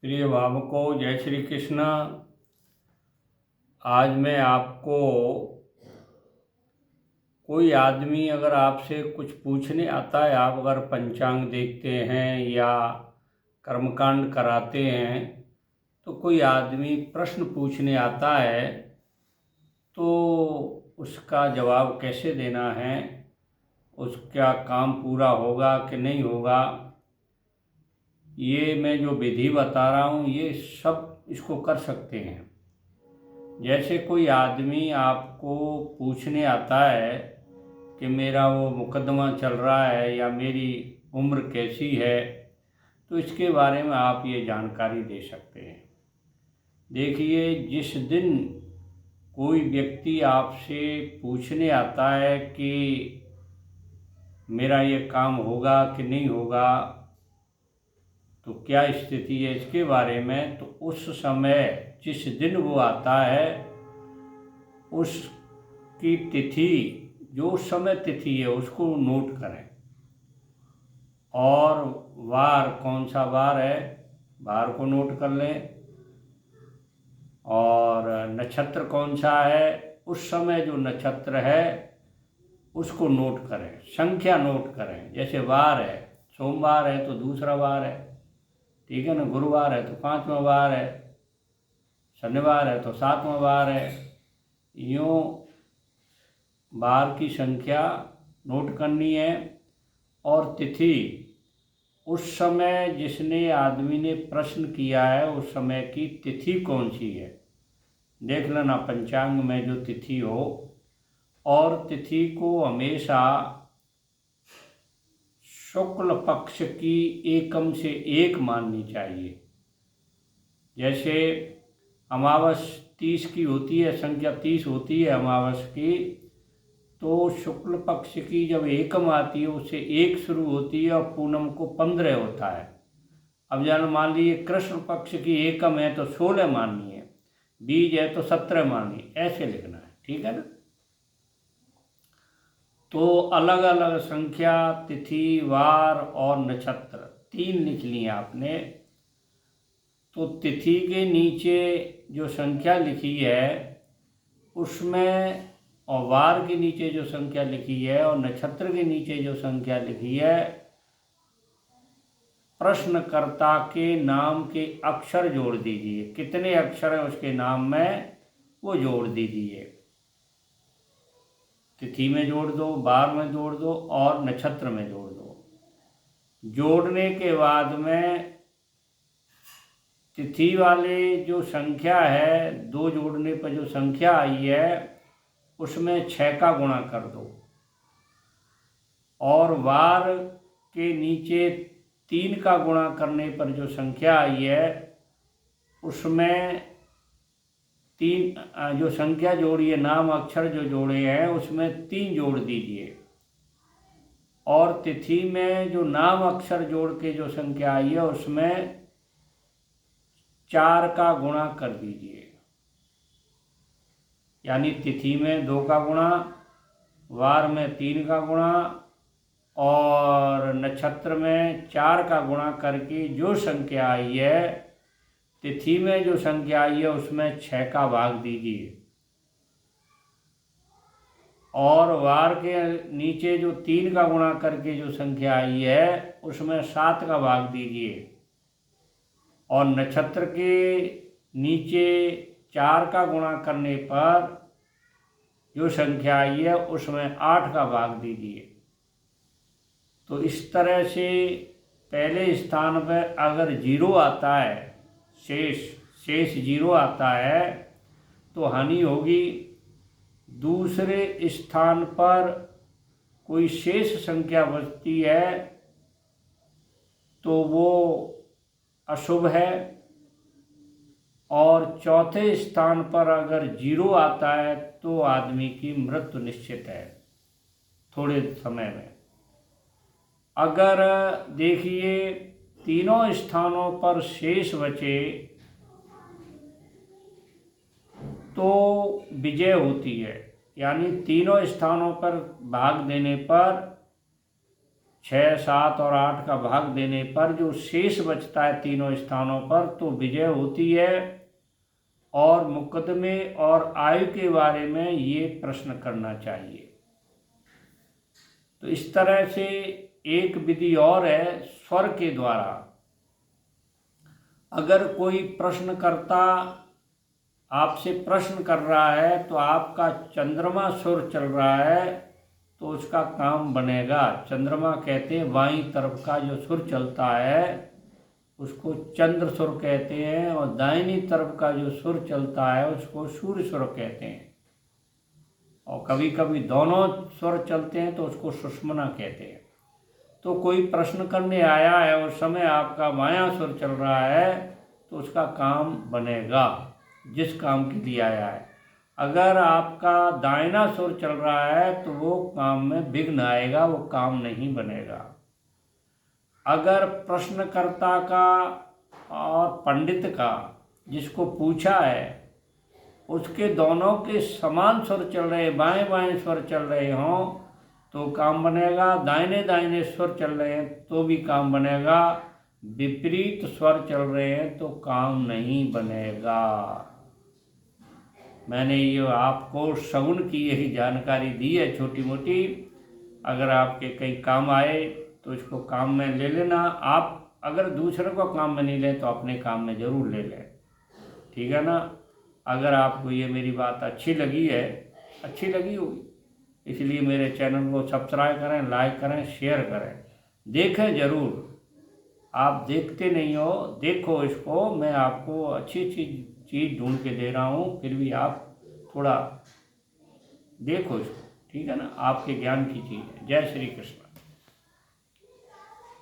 प्रिय भावकों, जय श्री कृष्ण। आज मैं आपको कोई आदमी अगर आपसे कुछ पूछने आता है, आप अगर पंचांग देखते हैं या कर्मकांड कराते हैं, तो कोई आदमी प्रश्न पूछने आता है तो उसका जवाब कैसे देना है, उसका काम पूरा होगा कि नहीं होगा, ये मैं जो विधि बता रहा हूँ ये सब इसको कर सकते हैं। जैसे कोई आदमी आपको पूछने आता है कि मेरा वो मुकदमा चल रहा है या मेरी उम्र कैसी है, तो इसके बारे में आप ये जानकारी दे सकते हैं। देखिए, जिस दिन कोई व्यक्ति आपसे पूछने आता है कि मेरा ये काम होगा कि नहीं होगा, तो क्या स्थिति है इसके बारे में, तो उस समय जिस दिन वो आता है उसकी तिथि, जो समय तिथि है उसको नोट करें, और वार कौन सा वार है वार को नोट कर लें, और नक्षत्र कौन सा है उस समय जो नक्षत्र है उसको नोट करें, संख्या नोट करें। जैसे वार है, सोमवार है तो दूसरा वार है, ठीक है ना, गुरुवार है तो 5वां वार है, शनिवार है तो 7वां वार है। यूँ वार की संख्या नोट करनी है, और तिथि उस समय जिसने आदमी ने प्रश्न किया है उस समय की तिथि कौन सी है, देख लेना पंचांग में जो तिथि हो, और तिथि को हमेशा शुक्ल पक्ष की एकम से एक माननी चाहिए। जैसे अमावस 30 की होती है, संख्या 30 होती है अमावस की, तो शुक्ल पक्ष की जब एकम आती है उससे एक शुरू होती है और पूनम को 15 होता है। अब जान मान लीजिए कृष्ण पक्ष की एकम है तो 16 माननी है, बीज है तो 17 माननी, ऐसे लिखना है, ठीक है ना। तो अलग अलग संख्या, तिथि, वार और नक्षत्र 3 लिख लिए आपने। तो तिथि के नीचे जो संख्या लिखी है उसमें, और वार के नीचे जो संख्या लिखी है और नक्षत्र के नीचे जो संख्या लिखी है, प्रश्नकर्ता के नाम के अक्षर जोड़ दीजिए। कितने अक्षर हैं उसके नाम में वो जोड़ दीजिए। तिथि में जोड़ दो, वार में जोड़ दो और नक्षत्र में जोड़ दो। जोड़ने के बाद में तिथि वाले जो संख्या है, 2 जोड़ने पर जो संख्या आई है उसमें 6 का गुणा कर दो, और वार के नीचे 3 का गुणा करने पर जो संख्या आई है उसमें 3 जो संख्या जोड़ी है, नाम अक्षर जो जोड़े हैं उसमें 3 जोड़ दीजिए, और तिथि में जो नाम अक्षर जोड़ के जो संख्या आई है उसमें 4 का गुणा कर दीजिए। यानी तिथि में 2 का गुणा, वार में 3 का गुणा और नक्षत्र में 4 का गुणा करके जो संख्या आई है, तिथि में जो संख्या आई है उसमें 6 का भाग दीजिए, और वार के नीचे जो 3 का गुणा करके जो संख्या आई है उसमें 7 का भाग दीजिए, और नक्षत्र के नीचे 4 का गुणा करने पर जो संख्या आई है उसमें 8 का भाग दीजिए। तो इस तरह से पहले स्थान पर अगर 0 आता है, शेष 0 आता है तो हानि होगी। दूसरे स्थान पर कोई शेष संख्या बचती है तो वो अशुभ है, और चौथे स्थान पर अगर 0 आता है तो आदमी की मृत्यु निश्चित है थोड़े समय में। अगर देखिए तीनों स्थानों पर शेष बचे तो विजय होती है, यानी तीनों स्थानों पर भाग देने पर 6, 7 और 8 का भाग देने पर जो शेष बचता है तीनों स्थानों पर तो विजय होती है। और मुकदमे और आयु के बारे में ये प्रश्न करना चाहिए। तो इस तरह से एक विधि और है स्वर के द्वारा। अगर कोई प्रश्नकर्ता आपसे प्रश्न कर रहा है तो आपका चंद्रमा सुर चल रहा है तो उसका काम बनेगा। चंद्रमा कहते हैं बाईं तरफ का जो सुर चलता है उसको चंद्र सुर कहते हैं, और दाहिनी तरफ का जो सुर चलता है उसको सूर्य सुर कहते हैं। और कभी कभी दोनों सुर चलते हैं तो उसको सुषमना कहते हैं। तो कोई प्रश्न करने आया है उस समय आपका बायां सुर चल रहा है तो उसका काम बनेगा जिस काम के लिए आया है। अगर आपका दाहिना सुर चल रहा है तो वो काम में विघ्न आएगा, वो काम नहीं बनेगा। अगर प्रश्नकर्ता का और पंडित का जिसको पूछा है उसके दोनों के समान स्वर चल रहे, बाएं बाएं स्वर चल रहे हों तो काम बनेगा। दाहिने दाहिने स्वर चल रहे हैं तो भी काम बनेगा। विपरीत स्वर चल रहे हैं तो काम नहीं बनेगा। मैंने ये आपको शगुन की यही जानकारी दी है छोटी मोटी। अगर आपके कई काम आए तो इसको काम में ले लेना। आप अगर दूसरे को काम में नहीं लें तो अपने काम में ज़रूर ले लें, ठीक है ना। अगर आपको ये मेरी बात अच्छी लगी है, अच्छी लगी होगी, इसलिए मेरे चैनल को सब्सक्राइब करें, लाइक करें, शेयर करें, देखें ज़रूर। आप देखते नहीं हो, देखो इसको। मैं आपको अच्छी अच्छी चीज़ ढूंढ के दे रहा हूँ, फिर भी आप थोड़ा देखो इसको, ठीक है ना। आपके ज्ञान की चीज़ है। जय श्री कृष्ण।